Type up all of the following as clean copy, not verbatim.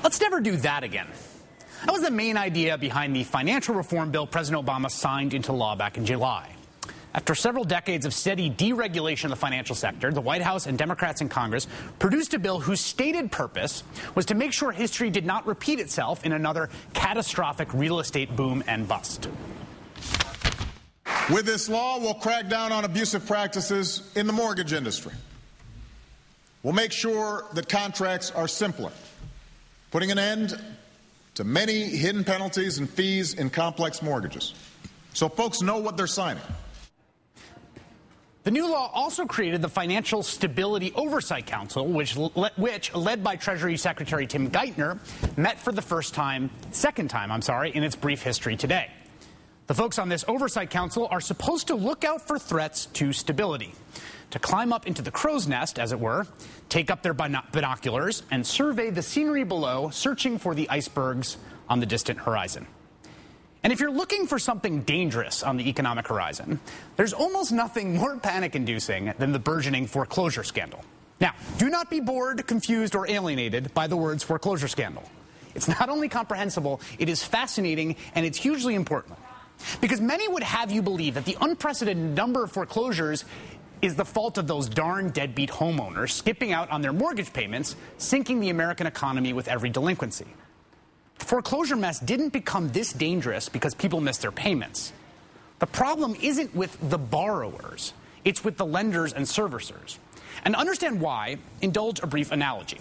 Let's never do that again. That was the main idea behind the financial reform bill President Obama signed into law back in July. After several decades of steady deregulation of the financial sector, the White House and Democrats in Congress produced a bill whose stated purpose was to make sure history did not repeat itself in another catastrophic real estate boom and bust. With this law, we'll crack down on abusive practices in the mortgage industry. We'll make sure that contracts are simpler, putting an end to many hidden penalties and fees in complex mortgages, so folks know what they're signing. The new law also created the Financial Stability Oversight Council, which, led by Treasury Secretary Tim Geithner, met for the second time, in its brief history today. The folks on this Oversight Council are supposed to look out for threats to stability, to climb up into the crow's nest, as it were, take up their binoculars, and survey the scenery below, searching for the icebergs on the distant horizon. And if you're looking for something dangerous on the economic horizon, there's almost nothing more panic-inducing than the burgeoning foreclosure scandal. Now, do not be bored, confused, or alienated by the words foreclosure scandal. It's not only comprehensible, it is fascinating, and it's hugely important. Because many would have you believe that the unprecedented number of foreclosures is the fault of those darn deadbeat homeowners skipping out on their mortgage payments, sinking the American economy with every delinquency. The foreclosure mess didn't become this dangerous because people missed their payments. The problem isn't with the borrowers. It's with the lenders and servicers. And to understand why, indulge a brief analogy.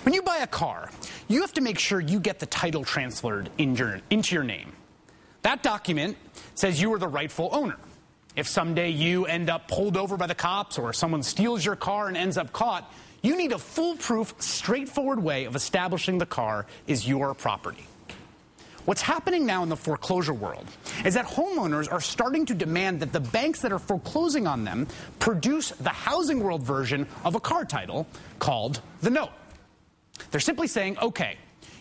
When you buy a car, you have to make sure you get the title transferred into your name. That document says you are the rightful owner. If someday you end up pulled over by the cops or someone steals your car and ends up caught, you need a foolproof, straightforward way of establishing the car is your property. What's happening now in the foreclosure world is that homeowners are starting to demand that the banks that are foreclosing on them produce the housing world version of a car title called the note. They're simply saying, okay,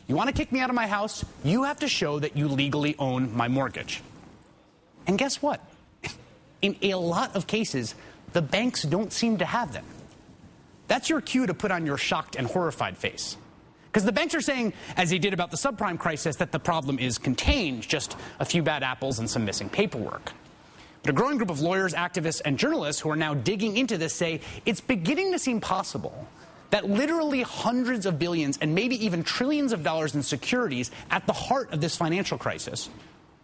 you want to kick me out of my house? You have to show that you legally own my mortgage. And guess what? In a lot of cases, the banks don't seem to have them. That's your cue to put on your shocked and horrified face. Because the banks are saying, as they did about the subprime crisis, that the problem is contained, just a few bad apples and some missing paperwork. But a growing group of lawyers, activists, and journalists who are now digging into this say it's beginning to seem possible that literally hundreds of billions and maybe even trillions of dollars in securities at the heart of this financial crisis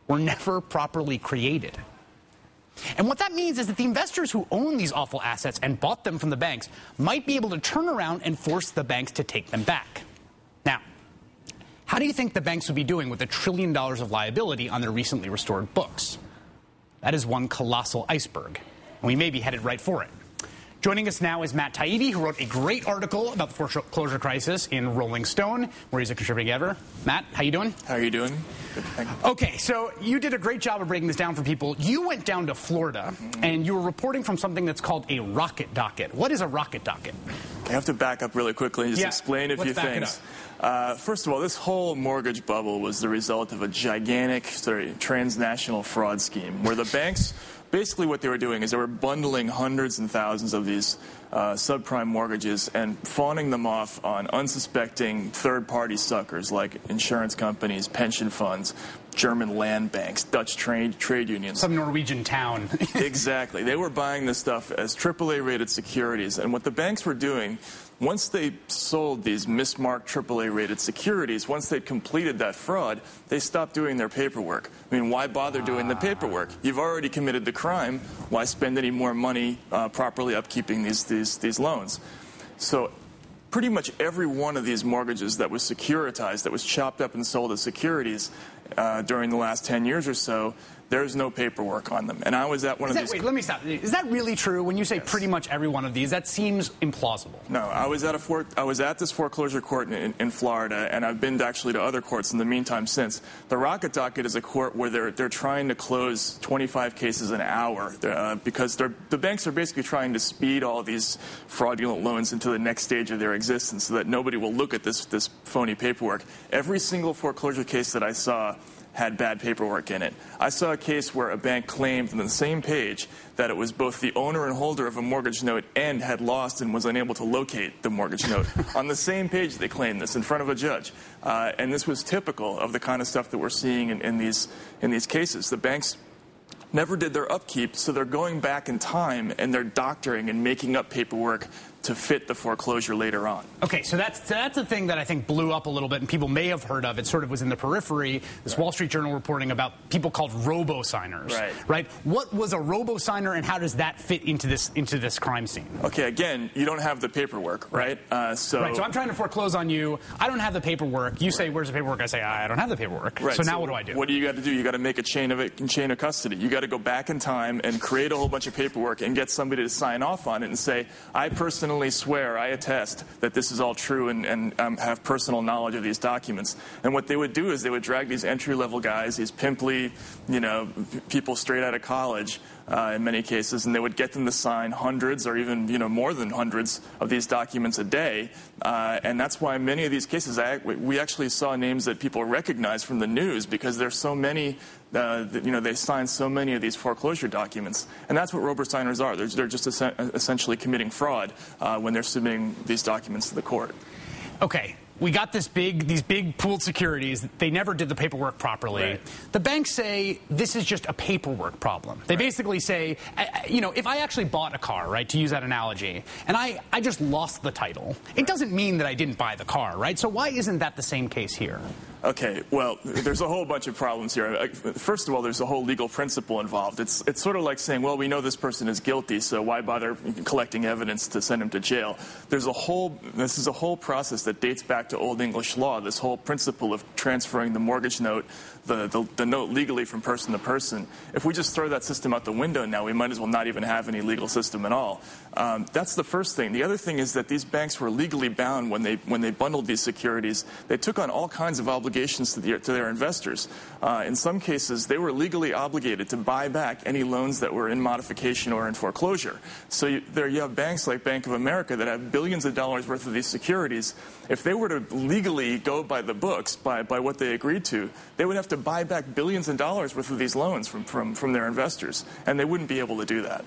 were never properly created. And what that means is that the investors who own these awful assets and bought them from the banks might be able to turn around and force the banks to take them back. Now, how do you think the banks would be doing with $1 trillion of liability on their recently restored books? That is one colossal iceberg, and we may be headed right for it. Joining us now is Matt Taibbi, who wrote a great article about the foreclosure crisis in Rolling Stone, where he's a contributing editor. Matt, how you doing? How are you doing? Good, thank you. Okay, so you did a great job of breaking this down for people. You went down to Florida, and you were reporting from something that's called a rocket docket. What is a rocket docket? I have to back up really quickly and just explain a few things. First of all, this whole mortgage bubble was the result of a gigantic transnational fraud scheme where the banks, basically what they were doing is they were bundling hundreds and thousands of these subprime mortgages and fawning them off on unsuspecting third-party suckers like insurance companies, pension funds, German land banks, Dutch trade unions. Some Norwegian town. Exactly. They were buying this stuff as AAA-rated securities. And what the banks were doing, once they sold these mismarked AAA-rated securities, once they'd completed that fraud, they stopped doing their paperwork. I mean, why bother doing the paperwork? You've already committed the crime. Why spend any more money properly upkeeping these loans? So pretty much every one of these mortgages that was securitized, that was chopped up and sold as securities during the last 10 years or so, there's no paperwork on them. And I was at one of these... Wait, let me stop. Is that really true? When you say pretty much every one of these, that seems implausible. No, I was at this foreclosure court in Florida, and I've been actually to other courts in the meantime since. The rocket docket is a court where they're trying to close 25 cases an hour because the banks are basically trying to speed all these fraudulent loans into the next stage of their existence so that nobody will look at this phony paperwork. Every single foreclosure case that I saw had bad paperwork in it. I saw a case where a bank claimed on the same page that it was both the owner and holder of a mortgage note and had lost and was unable to locate the mortgage note. On the same page they claimed this in front of a judge. And this was typical of the kind of stuff that we're seeing in these cases. The banks never did their upkeep, so they're going back in time and they're doctoring and making up paperwork to fit the foreclosure later on. Okay, so that's a thing that I think blew up a little bit, and people may have heard of. It sort of was in the periphery. This Wall Street Journal reporting about people called robo-signers. Right? What was a robo-signer, and how does that fit into this crime scene? Okay, again, you don't have the paperwork, right? So I'm trying to foreclose on you. I don't have the paperwork. You say, "Where's the paperwork?" I say, "I don't have the paperwork." Right. So now what do I do? What do you got to do? You got to make a chain of custody. You got to go back in time and create a whole bunch of paperwork and get somebody to sign off on it and say, "I personally swear, I attest that this is all true and have personal knowledge of these documents." And what they would do is they would drag these entry-level guys, these pimply, people straight out of college in many cases, and they would get them to sign hundreds or even, more than hundreds of these documents a day. And that's why in many of these cases, we actually saw names that people recognize from the news because there's so many they sign so many of these foreclosure documents. And that's what robo-signers are. They're just essentially committing fraud when they're submitting these documents to the court. Okay. We got these big pooled securities. They never did the paperwork properly. Right. The banks say this is just a paperwork problem. They basically say, if I actually bought a car, right, to use that analogy, and I just lost the title, it doesn't mean that I didn't buy the car, right? So why isn't that the same case here? Okay, well, there's a whole bunch of problems here. First of all, there's a whole legal principle involved. It's sort of like saying, well, we know this person is guilty, so why bother collecting evidence to send him to jail? This is a whole process that dates back to Old English law, this whole principle of transferring the mortgage note, the note legally from person to person. If we just throw that system out the window now, we might as well not even have any legal system at all. That's the first thing. The other thing is that these banks were legally bound when they bundled these securities. They took on all kinds of obligations to their investors. In some cases, they were legally obligated to buy back any loans that were in modification or in foreclosure. So you have banks like Bank of America that have billions of dollars worth of these securities. If they were to legally go by the books, by what they agreed to, they would have to buy back billions of dollars worth of these loans from their investors, and they wouldn't be able to do that.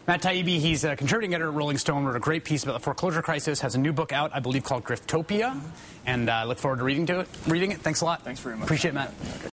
Matt Taibbi, he's a contributing editor at Rolling Stone, wrote a great piece about the foreclosure crisis, has a new book out, I believe, called Griftopia, and I look forward to reading it. Thanks a lot. Thanks very much. Appreciate it, Matt. Okay.